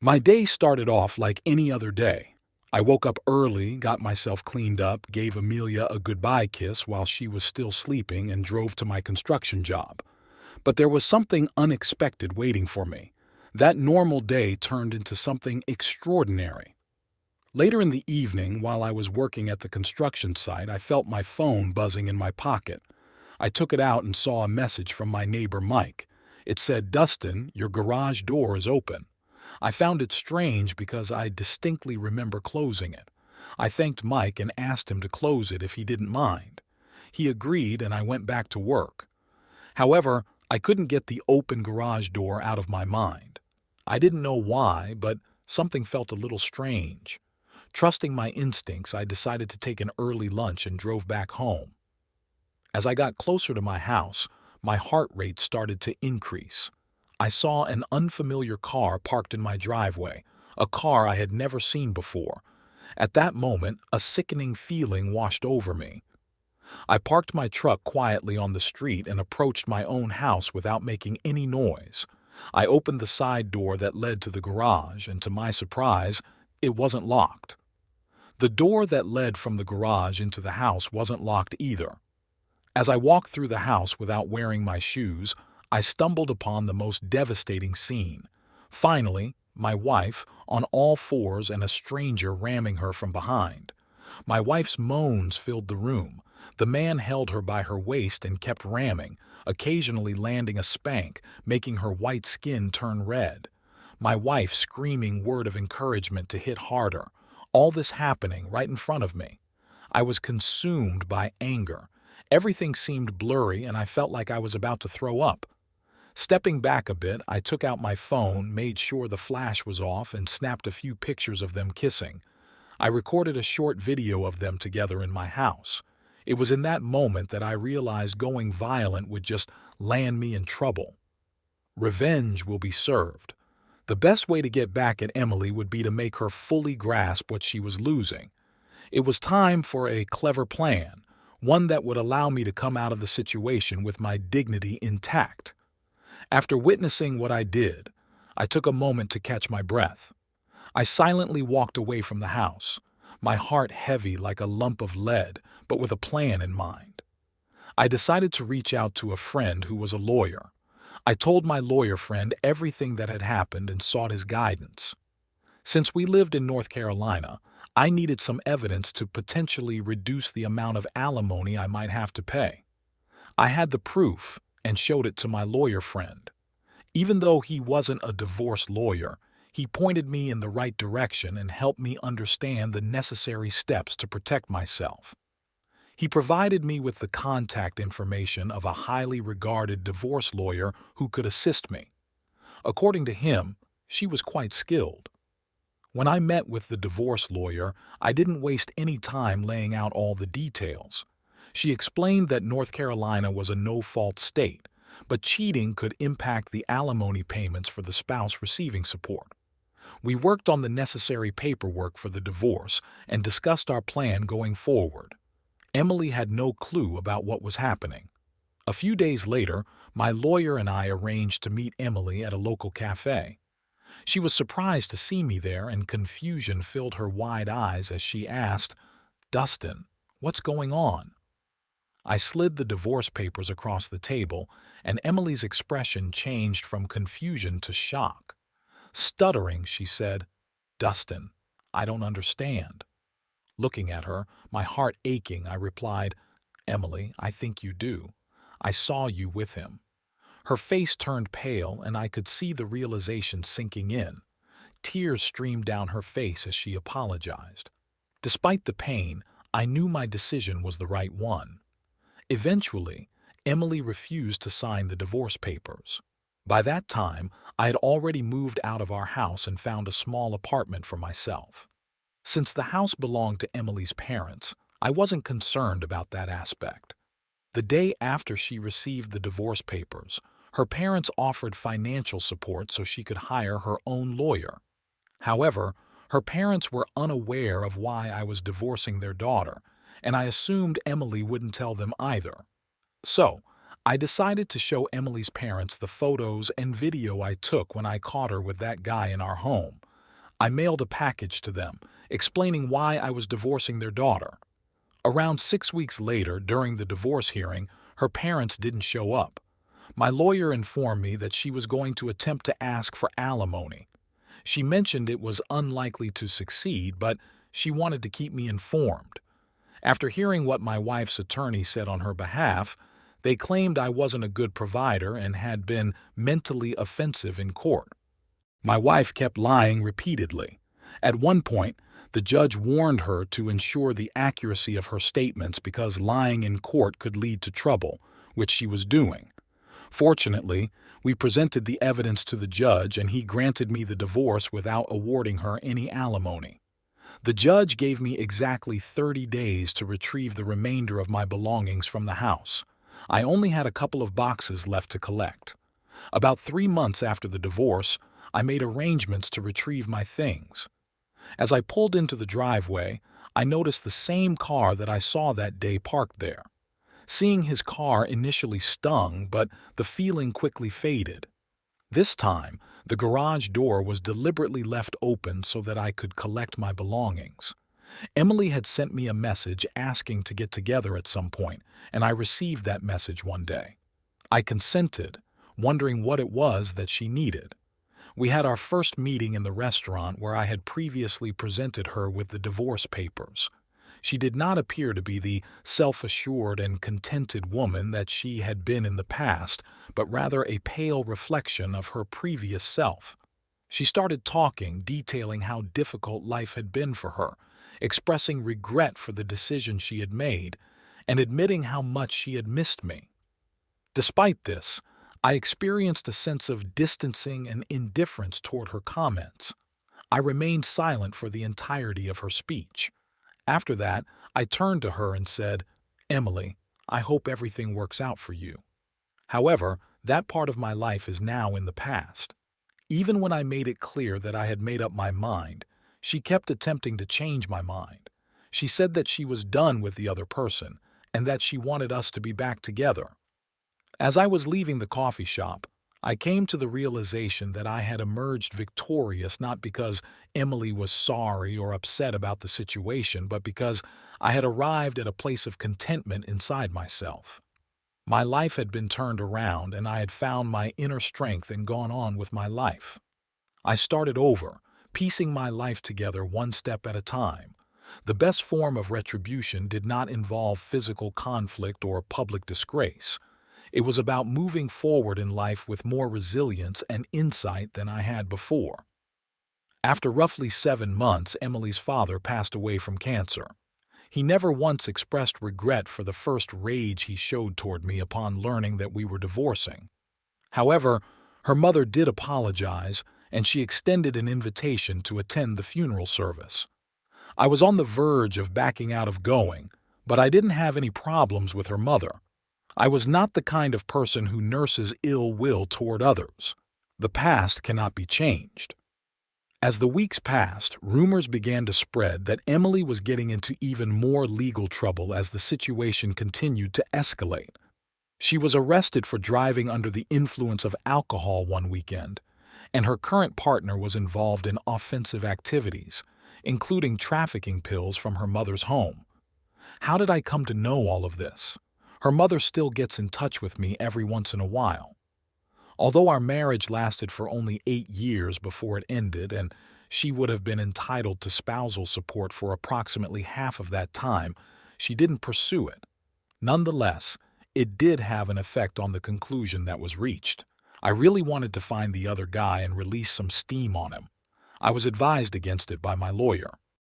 My day started off like any other day. I woke up early, got myself cleaned up, gave Amelia a goodbye kiss while she was still sleeping, and drove to my construction job. But there was something unexpected waiting for me. That normal day turned into something extraordinary. Later in the evening, while I was working at the construction site, I felt my phone buzzing in my pocket. I took it out and saw a message from my neighbor Mike. It said, "Dustin, your garage door is open." I found it strange because I distinctly remember closing it. I thanked Mike and asked him to close it if he didn't mind. He agreed and I went back to work. However, I couldn't get the open garage door out of my mind. I didn't know why, but something felt a little strange. Trusting my instincts, I decided to take an early lunch and drove back home. As I got closer to my house, my heart rate started to increase. I saw an unfamiliar car parked in my driveway, a car I had never seen before. At that moment, a sickening feeling washed over me. I parked my truck quietly on the street and approached my own house without making any noise. I opened the side door that led to the garage, and to my surprise, it wasn't locked. The door that led from the garage into the house wasn't locked either. As I walked through the house without wearing my shoes, I stumbled upon the most devastating scene. Finally, my wife, on all fours and a stranger ramming her from behind. My wife's moans filled the room. The man held her by her waist and kept ramming, occasionally landing a spank, making her white skin turn red. My wife screaming word of encouragement to hit harder. All this happening right in front of me. I was consumed by anger. Everything seemed blurry and I felt like I was about to throw up. Stepping back a bit, I took out my phone, made sure the flash was off, and snapped a few pictures of them kissing. I recorded a short video of them together in my house. It was in that moment that I realized going violent would just land me in trouble. Revenge will be served. The best way to get back at Emily would be to make her fully grasp what she was losing. It was time for a clever plan, one that would allow me to come out of the situation with my dignity intact. After witnessing what I did, I took a moment to catch my breath. I silently walked away from the house, my heart heavy like a lump of lead, but with a plan in mind. I decided to reach out to a friend who was a lawyer. I told my lawyer friend everything that had happened and sought his guidance. Since we lived in North Carolina, I needed some evidence to potentially reduce the amount of alimony I might have to pay. I had the proof and showed it to my lawyer friend. Even though he wasn't a divorce lawyer, he pointed me in the right direction and helped me understand the necessary steps to protect myself. He provided me with the contact information of a highly regarded divorce lawyer who could assist me. According to him, she was quite skilled. When I met with the divorce lawyer, I didn't waste any time laying out all the details. She explained that North Carolina was a no-fault state, but cheating could impact the alimony payments for the spouse receiving support. We worked on the necessary paperwork for the divorce and discussed our plan going forward. Emily had no clue about what was happening. A few days later, my lawyer and I arranged to meet Emily at a local cafe. She was surprised to see me there, and confusion filled her wide eyes as she asked, "Dustin, what's going on?" I slid the divorce papers across the table, and Emily's expression changed from confusion to shock. Stuttering, she said, "Dustin, I don't understand." Looking at her, my heart aching, I replied, "Emily, I think you do. I saw you with him." Her face turned pale, and I could see the realization sinking in. Tears streamed down her face as she apologized. Despite the pain, I knew my decision was the right one. Eventually, Emily refused to sign the divorce papers. By that time, I had already moved out of our house and found a small apartment for myself. Since the house belonged to Emily's parents, I wasn't concerned about that aspect. The day after she received the divorce papers, her parents offered financial support so she could hire her own lawyer. However, her parents were unaware of why I was divorcing their daughter, and I assumed Emily wouldn't tell them either. So, I decided to show Emily's parents the photos and video I took when I caught her with that guy in our home. I mailed a package to them, explaining why I was divorcing their daughter. Around 6 weeks later, during the divorce hearing, her parents didn't show up. My lawyer informed me that she was going to attempt to ask for alimony. She mentioned it was unlikely to succeed, but she wanted to keep me informed. After hearing what my wife's attorney said on her behalf, they claimed I wasn't a good provider and had been mentally offensive in court. My wife kept lying repeatedly. At one point, the judge warned her to ensure the accuracy of her statements because lying in court could lead to trouble, which she was doing. Fortunately, we presented the evidence to the judge and he granted me the divorce without awarding her any alimony. The judge gave me exactly 30 days to retrieve the remainder of my belongings from the house. I only had a couple of boxes left to collect. About 3 months after the divorce, I made arrangements to retrieve my things. As I pulled into the driveway, I noticed the same car that I saw that day parked there. Seeing his car initially stung, but the feeling quickly faded. This time, the garage door was deliberately left open so that I could collect my belongings. Emily had sent me a message asking to get together at some point, and I received that message one day. I consented, wondering what it was that she needed. We had our first meeting in the restaurant where I had previously presented her with the divorce papers. She did not appear to be the self-assured and contented woman that she had been in the past, but rather a pale reflection of her previous self. She started talking, detailing how difficult life had been for her, expressing regret for the decision she had made, and admitting how much she had missed me. Despite this, I experienced a sense of distancing and indifference toward her comments. I remained silent for the entirety of her speech. After that, I turned to her and said, "Emily, I hope everything works out for you." However, that part of my life is now in the past. Even when I made it clear that I had made up my mind, she kept attempting to change my mind. She said that she was done with the other person and that she wanted us to be back together. As I was leaving the coffee shop, I came to the realization that I had emerged victorious not because Emily was sorry or upset about the situation, but because I had arrived at a place of contentment inside myself. My life had been turned around and I had found my inner strength and gone on with my life. I started over, piecing my life together one step at a time. The best form of retribution did not involve physical conflict or public disgrace. It was about moving forward in life with more resilience and insight than I had before. After roughly 7 months, Emily's father passed away from cancer. He never once expressed regret for the first rage he showed toward me upon learning that we were divorcing. However, her mother did apologize, and she extended an invitation to attend the funeral service. I was on the verge of backing out of going, but I didn't have any problems with her mother. I was not the kind of person who nurses ill will toward others. The past cannot be changed. As the weeks passed, rumors began to spread that Emily was getting into even more legal trouble as the situation continued to escalate. She was arrested for driving under the influence of alcohol one weekend, and her current partner was involved in offensive activities, including trafficking pills from her mother's home. How did I come to know all of this? Her mother still gets in touch with me every once in a while. Although our marriage lasted for only 8 years before it ended, and she would have been entitled to spousal support for approximately half of that time, she didn't pursue it. Nonetheless, it did have an effect on the conclusion that was reached. I really wanted to find the other guy and release some steam on him. I was advised against it by my lawyer.